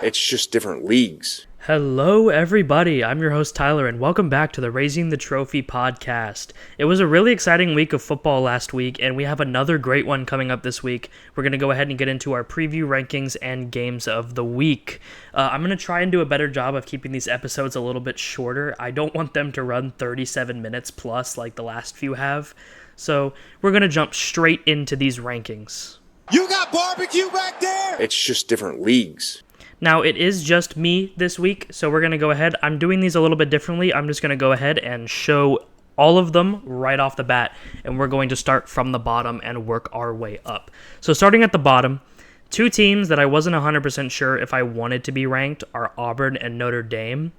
It's just different leagues. Hello, everybody. I'm your host, Tyler, and welcome back to the Raising the Trophy podcast. It was a really exciting week of football last week, and we have another great one coming up this week. We're going to go ahead and get into our preview rankings and games of the week. I'm going to try and do a better job of keeping these episodes a little bit shorter. I don't want them to run 37 minutes plus like the last few have. So we're going to jump straight into these rankings. You got barbecue back there? It's just different leagues. Now, it is just me this week, so we're going to go ahead. I'm doing these a little bit differently. I'm just going to go ahead and show all of them right off the bat, and we're going to start from the bottom and work our way up. So starting at the bottom, two teams that I wasn't 100% sure if I wanted to be ranked are Auburn and Notre Dame.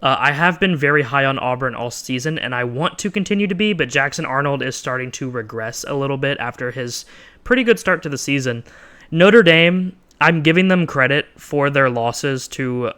I have been very high on Auburn all season, and I want to continue to be, but Jackson Arnold is starting to regress a little bit after his pretty good start to the season. Notre Dame, I'm giving them credit for their losses to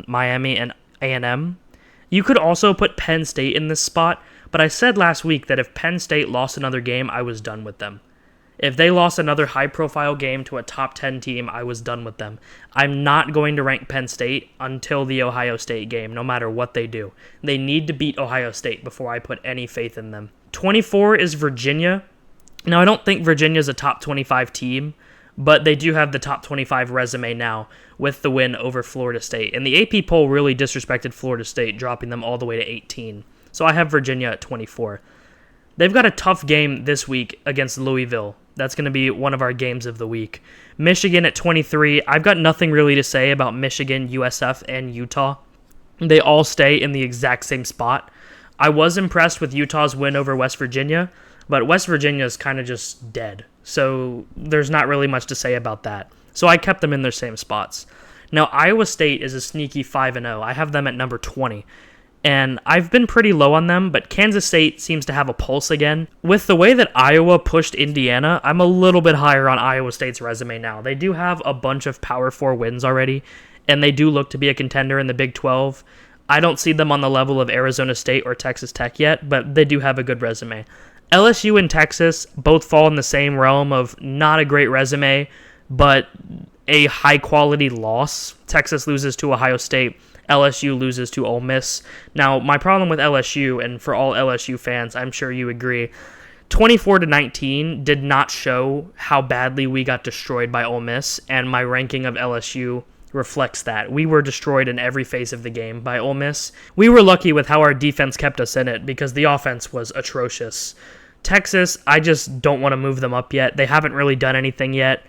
Miami and A&M. You could also put Penn State in this spot, but I said last week that if Penn State lost another game, I was done with them. If they lost another high-profile game to a top 10 team, I was done with them. I'm not going to rank Penn State until the Ohio State game, no matter what they do. They need to beat Ohio State before I put any faith in them. 24 is Virginia. Now, I don't think Virginia's a top 25 team, but they do have the top 25 resume now with the win over Florida State. And the AP poll really disrespected Florida State, dropping them all the way to 18. So I have Virginia at 24. They've got a tough game this week against Louisville. That's going to be one of our games of the week. Michigan at 23. I've got nothing really to say about Michigan, USF, and Utah. They all stay in the exact same spot. I was impressed with Utah's win over West Virginia, but West Virginia is kind of just dead. So there's not really much to say about that. So I kept them in their same spots. Now, Iowa State is a sneaky 5-0. I have them at number 20. And I've been pretty low on them, but Kansas State seems to have a pulse again. With the way that Iowa pushed Indiana, I'm a little bit higher on Iowa State's resume now. They do have a bunch of Power 4 wins already, and they do look to be a contender in the Big 12. I don't see them on the level of Arizona State or Texas Tech yet, but they do have a good resume. LSU and Texas both fall in the same realm of not a great resume, but a high-quality loss. Texas loses to Ohio State. LSU loses to Ole Miss. Now, my problem with LSU, and for all LSU fans, I'm sure you agree, 24-19 did not show how badly we got destroyed by Ole Miss, and my ranking of LSU reflects that. We were destroyed in every phase of the game by Ole Miss. We were lucky with how our defense kept us in it because the offense was atrocious. Texas, I just don't want to move them up yet. They haven't really done anything yet.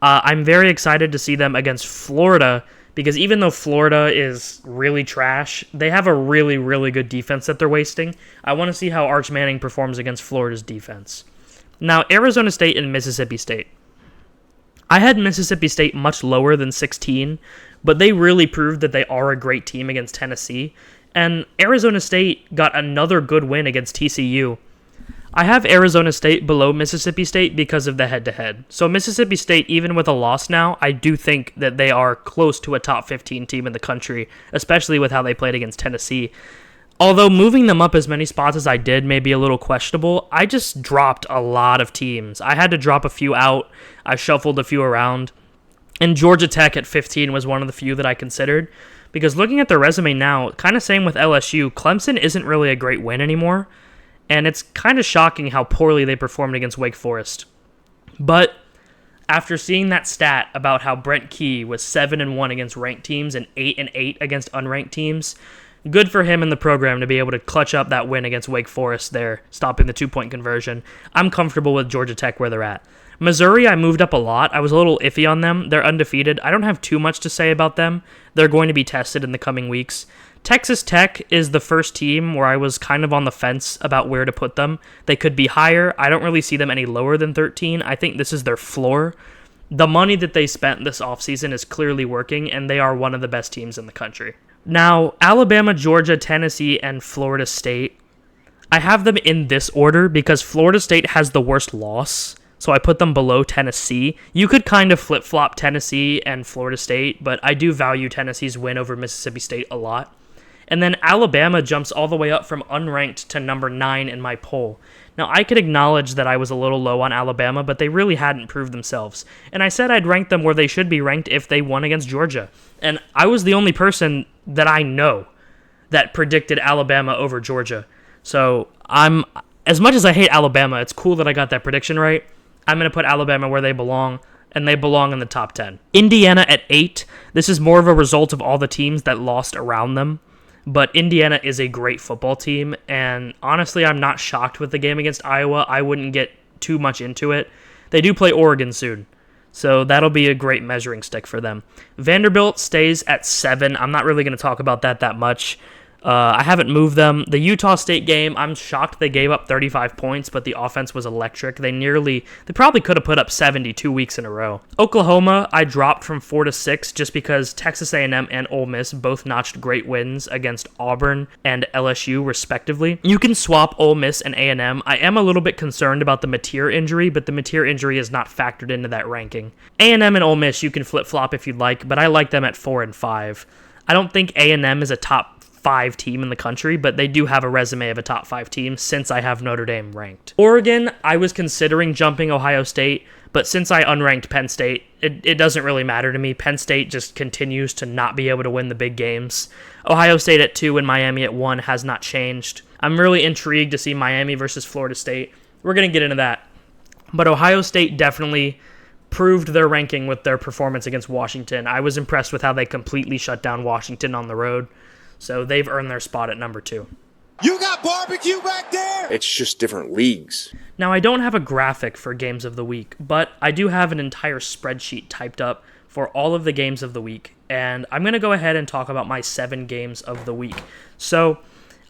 I'm very excited to see them against Florida because even though Florida is really trash, they have a really, really good defense that they're wasting. I want to see how Arch Manning performs against Florida's defense. Now, Arizona State and Mississippi State. I had Mississippi State much lower than 16, but they really proved that they are a great team against Tennessee. And Arizona State got another good win against TCU. I have Arizona State below Mississippi State because of the head-to-head. So Mississippi State, even with a loss now, I do think that they are close to a top 15 team in the country, especially with how they played against Tennessee. Although moving them up as many spots as I did may be a little questionable, I just dropped a lot of teams. I had to drop a few out. I shuffled a few around. And Georgia Tech at 15 was one of the few that I considered. Because looking at their resume now, kind of same with LSU, Clemson isn't really a great win anymore. And it's kind of shocking how poorly they performed against Wake Forest. But after seeing that stat about how Brent Key was 7-1 against ranked teams and 8-8 against unranked teams, good for him in the program to be able to clutch up that win against Wake Forest there, stopping the 2-point conversion. I'm comfortable with Georgia Tech where they're at. Missouri, I moved up a lot. I was a little iffy on them. They're undefeated. I don't have too much to say about them. They're going to be tested in the coming weeks. Texas Tech is the first team where I was kind of on the fence about where to put them. They could be higher. I don't really see them any lower than 13. I think this is their floor. The money that they spent this offseason is clearly working, and they are one of the best teams in the country. Now, Alabama, Georgia, Tennessee, and Florida State. I have them in this order because Florida State has the worst loss, so I put them below Tennessee. You could kind of flip-flop Tennessee and Florida State, but I do value Tennessee's win over Mississippi State a lot. And then Alabama jumps all the way up from unranked to number 9 in my poll. Now, I could acknowledge that I was a little low on Alabama, but they really hadn't proved themselves. And I said I'd rank them where they should be ranked if they won against Georgia. And I was the only person that I know that predicted Alabama over Georgia. So as much as I hate Alabama, it's cool that I got that prediction right. I'm going to put Alabama where they belong, and they belong in the top 10. Indiana at 8. This is more of a result of all the teams that lost around them. But Indiana is a great football team, and honestly, I'm not shocked with the game against Iowa. I wouldn't get too much into it. They do play Oregon soon, so that'll be a great measuring stick for them. Vanderbilt stays at 7. I'm not really going to talk about that much. I haven't moved them. The Utah State game, I'm shocked they gave up 35 points, but the offense was electric. They probably could have put up 70 2 weeks in a row. Oklahoma, I dropped from 4 to 6 just because Texas A&M and Ole Miss both notched great wins against Auburn and LSU, respectively. You can swap Ole Miss and A&M. I am a little bit concerned about the Mateer injury, but the Mateer injury is not factored into that ranking. A&M and Ole Miss, you can flip-flop if you'd like, but I like them at 4 and 5. I don't think A&M is a top 5 team in the country, but they do have a resume of a top 5 team since I have Notre Dame ranked. Oregon, I was considering jumping Ohio State, but since I unranked Penn State, it doesn't really matter to me. Penn State just continues to not be able to win the big games. Ohio State at 2 and Miami at 1 has not changed. I'm really intrigued to see Miami versus Florida State. We're going to get into that. But Ohio State definitely proved their ranking with their performance against Washington. I was impressed with how they completely shut down Washington on the road. So they've earned their spot at number 2. You got barbecue back there? It's just different leagues. Now, I don't have a graphic for games of the week, but I do have an entire spreadsheet typed up for all of the games of the week. And I'm going to go ahead and talk about my 7 games of the week. So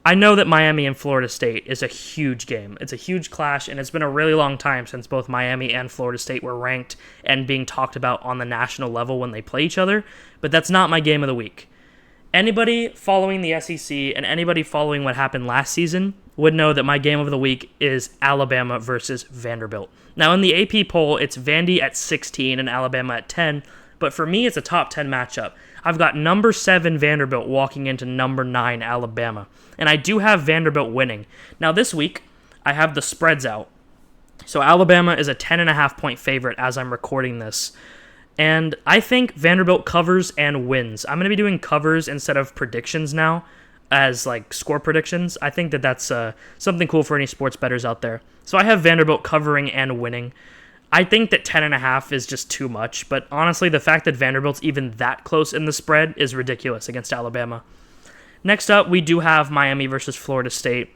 I know that Miami and Florida State is a huge game. It's a huge clash, and it's been a really long time since both Miami and Florida State were ranked and being talked about on the national level when they play each other. But that's not my game of the week. Anybody following the SEC and anybody following what happened last season would know that my game of the week is Alabama versus Vanderbilt. Now, in the AP poll, it's Vandy at 16 and Alabama at 10, but for me, it's a top 10 matchup. I've got number 7 Vanderbilt walking into number 9 Alabama, and I do have Vanderbilt winning. Now, this week, I have the spreads out. So Alabama is a 10.5 point favorite as I'm recording this. And I think Vanderbilt covers and wins. I'm going to be doing covers instead of predictions now as like score predictions. I think that's something cool for any sports bettors out there. So I have Vanderbilt covering and winning. I think that 10.5 is just too much, but honestly, the fact that Vanderbilt's even that close in the spread is ridiculous against Alabama. Next up, we do have Miami versus Florida State.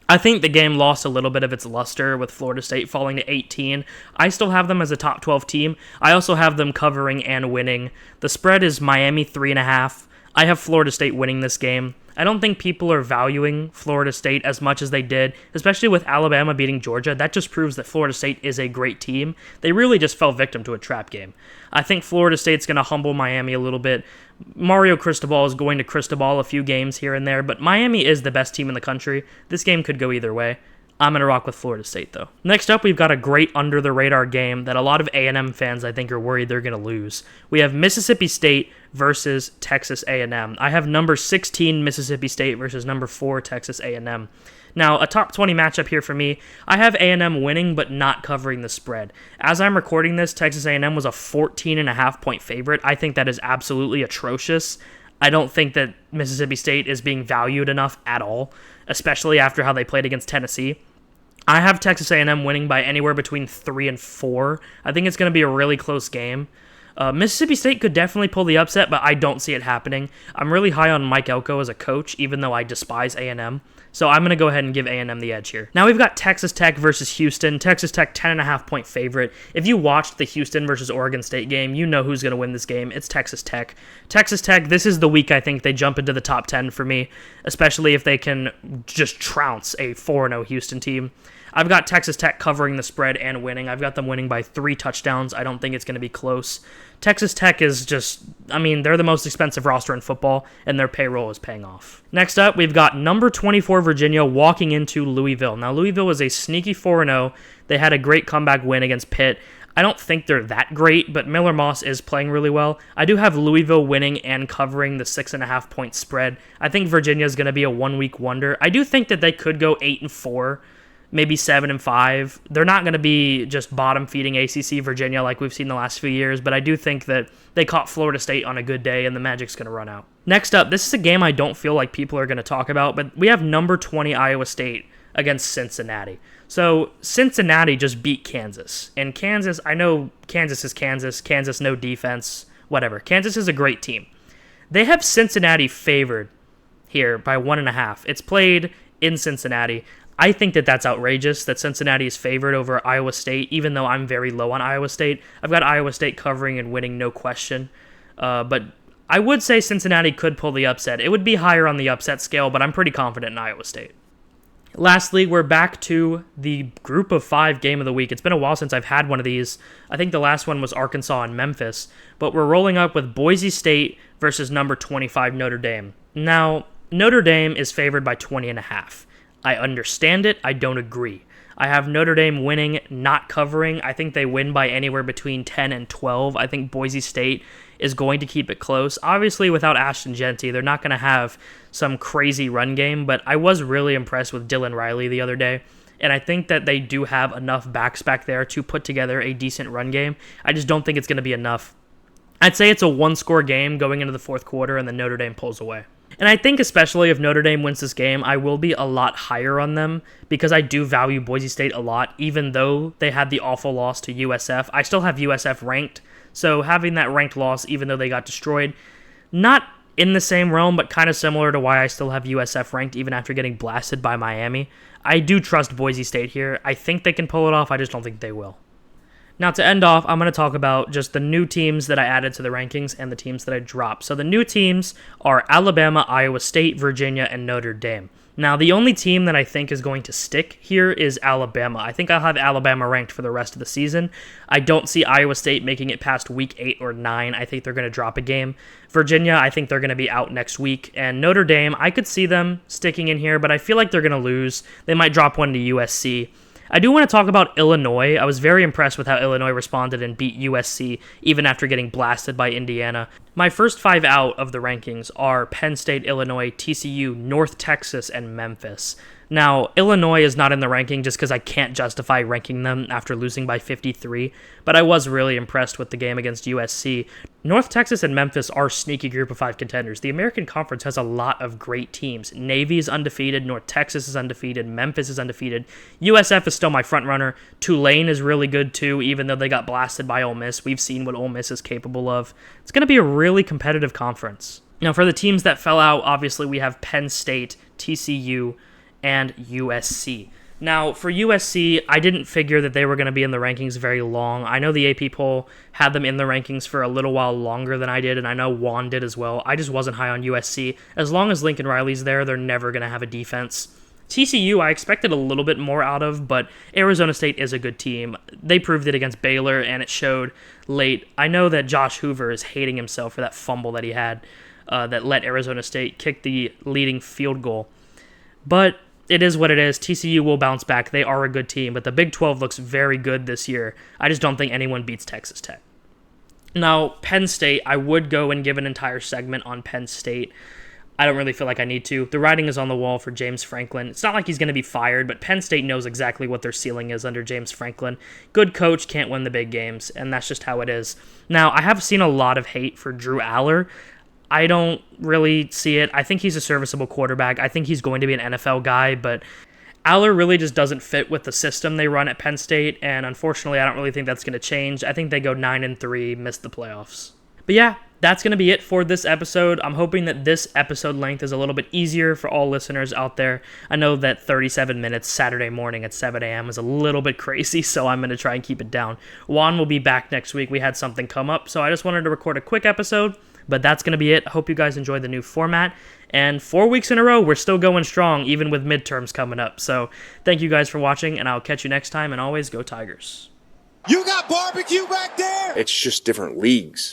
I think the game lost a little bit of its luster with Florida State falling to 18. I still have them as a top 12 team. I also have them covering and winning. The spread is Miami 3.5. I have Florida State winning this game. I don't think people are valuing Florida State as much as they did, especially with Alabama beating Georgia. That just proves that Florida State is a great team. They really just fell victim to a trap game. I think Florida State's going to humble Miami a little bit. Mario Cristobal is going to Cristobal a few games here and there, but Miami is the best team in the country. This game could go either way. I'm going to rock with Florida State, though. Next up, we've got a great under-the-radar game that a lot of A&M fans, I think, are worried they're going to lose. We have Mississippi State versus Texas A&M. I have number 16 Mississippi State versus number 4 Texas A&M. Now, a top 20 matchup here for me. I have A&M winning, but not covering the spread. As I'm recording this, Texas A&M was a 14.5 point favorite. I think that is absolutely atrocious. I don't think that Mississippi State is being valued enough at all, especially after how they played against Tennessee. I have Texas A&M winning by anywhere between 3 and 4. I think it's going to be a really close game. Mississippi State could definitely pull the upset, but I don't see it happening. I'm really high on Mike Elko as a coach, even though I despise A&M. So I'm going to go ahead and give A&M the edge here. Now we've got Texas Tech versus Houston. Texas Tech 10.5 point favorite. If you watched the Houston versus Oregon State game, you know who's going to win this game. It's Texas Tech. Texas Tech, this is the week I think they jump into the top 10 for me, especially if they can just trounce a 4-0 Houston team. I've got Texas Tech covering the spread and winning. I've got them winning by 3 touchdowns. I don't think it's going to be close. Texas Tech is just, they're the most expensive roster in football, and their payroll is paying off. Next up, we've got number 24 Virginia walking into Louisville. Now, Louisville is a sneaky 4-0. They had a great comeback win against Pitt. I don't think they're that great, but Miller Moss is playing really well. I do have Louisville winning and covering the 6.5 point spread. I think Virginia is going to be a 1 week wonder. I do think that they could go 8-4, maybe 7-5. They're not going to be just bottom feeding ACC Virginia like we've seen the last few years, but I do think that they caught Florida State on a good day and the Magic's going to run out. Next up, this is a game I don't feel like people are going to talk about, but we have number 20 Iowa State against Cincinnati. So Cincinnati just beat Kansas. And Kansas, I know Kansas is Kansas no defense, whatever. Kansas is a great team. They have Cincinnati favored here by 1.5. It's played in Cincinnati. I think that that's outrageous that Cincinnati is favored over Iowa State, even though I'm very low on Iowa State. I've got Iowa State covering and winning, no question. But I would say Cincinnati could pull the upset. It would be higher on the upset scale, but I'm pretty confident in Iowa State. Lastly, we're back to the Group of 5 game of the week. It's been a while since I've had one of these. I think the last one was Arkansas and Memphis. But we're rolling up with Boise State versus number 25 Notre Dame. Now, Notre Dame is favored by 20.5. I understand it. I don't agree. I have Notre Dame winning, not covering. I think they win by anywhere between 10 and 12. I think Boise State is going to keep it close. Obviously, without Ashton Genty, they're not going to have some crazy run game, but I was really impressed with Dylan Riley the other day, and I think that they do have enough backs back there to put together a decent run game. I just don't think it's going to be enough. I'd say it's a one-score game going into the fourth quarter, and then Notre Dame pulls away. And I think especially if Notre Dame wins this game, I will be a lot higher on them because I do value Boise State a lot, even though they had the awful loss to USF. I still have USF ranked, so having that ranked loss, even though they got destroyed, not in the same realm, but kind of similar to why I still have USF ranked even after getting blasted by Miami. I do trust Boise State here. I think they can pull it off. I just don't think they will. Now, to end off, I'm going to talk about just the new teams that I added to the rankings and the teams that I dropped. So the new teams are Alabama, Iowa State, Virginia, and Notre Dame. Now, the only team that I think is going to stick here is Alabama. I think I'll have Alabama ranked for the rest of the season. I don't see Iowa State making it past week 8 or 9. I think they're going to drop a game. Virginia, I think they're going to be out next week. And Notre Dame, I could see them sticking in here, but I feel like they're going to lose. They might drop one to USC. I do want to talk about Illinois. I was very impressed with how Illinois responded and beat USC, even after getting blasted by Indiana. My first 5 out of the rankings are Penn State, Illinois, TCU, North Texas, and Memphis. Now, Illinois is not in the ranking just because I can't justify ranking them after losing by 53, but I was really impressed with the game against USC. North Texas and Memphis are sneaky Group of 5 contenders. The American Conference has a lot of great teams. Navy is undefeated, North Texas is undefeated, Memphis is undefeated. USF is still my front runner. Tulane is really good too, even though they got blasted by Ole Miss. We've seen what Ole Miss is capable of. It's going to be a really competitive conference. Now, for the teams that fell out, obviously we have Penn State, TCU, and USC. Now, for USC, I didn't figure that they were going to be in the rankings very long. I know the AP poll had them in the rankings for a little while longer than I did, and I know Juan did as well. I just wasn't high on USC. As long as Lincoln Riley's there, they're never going to have a defense. TCU, I expected a little bit more out of, but Arizona State is a good team. They proved it against Baylor, and it showed late. I know that Josh Hoover is hating himself for that fumble that he had that let Arizona State kick the leading field goal. But it is what it is. TCU will bounce back. They are a good team, but the Big 12 looks very good this year. I just don't think anyone beats Texas Tech. Now, Penn State, I would go and give an entire segment on Penn State. I don't really feel like I need to. The writing is on the wall for James Franklin. It's not like he's going to be fired, but Penn State knows exactly what their ceiling is under James Franklin. Good coach can't win the big games, and that's just how it is. Now, I have seen a lot of hate for Drew Aller. I don't really see it. I think he's a serviceable quarterback. I think he's going to be an NFL guy, but Aller really just doesn't fit with the system they run at Penn State, and unfortunately, I don't really think that's going to change. I think they go 9-3, miss the playoffs. But yeah, that's going to be it for this episode. I'm hoping that this episode length is a little bit easier for all listeners out there. I know that 37 minutes Saturday morning at 7 a.m. is a little bit crazy, so I'm going to try and keep it down. Juan will be back next week. We had something come up, so I just wanted to record a quick episode. But that's going to be it. I hope you guys enjoyed the new format. And 4 weeks in a row, we're still going strong, even with midterms coming up. So thank you guys for watching, and I'll catch you next time. And always go Tigers. You got barbecue back there? It's just different leagues.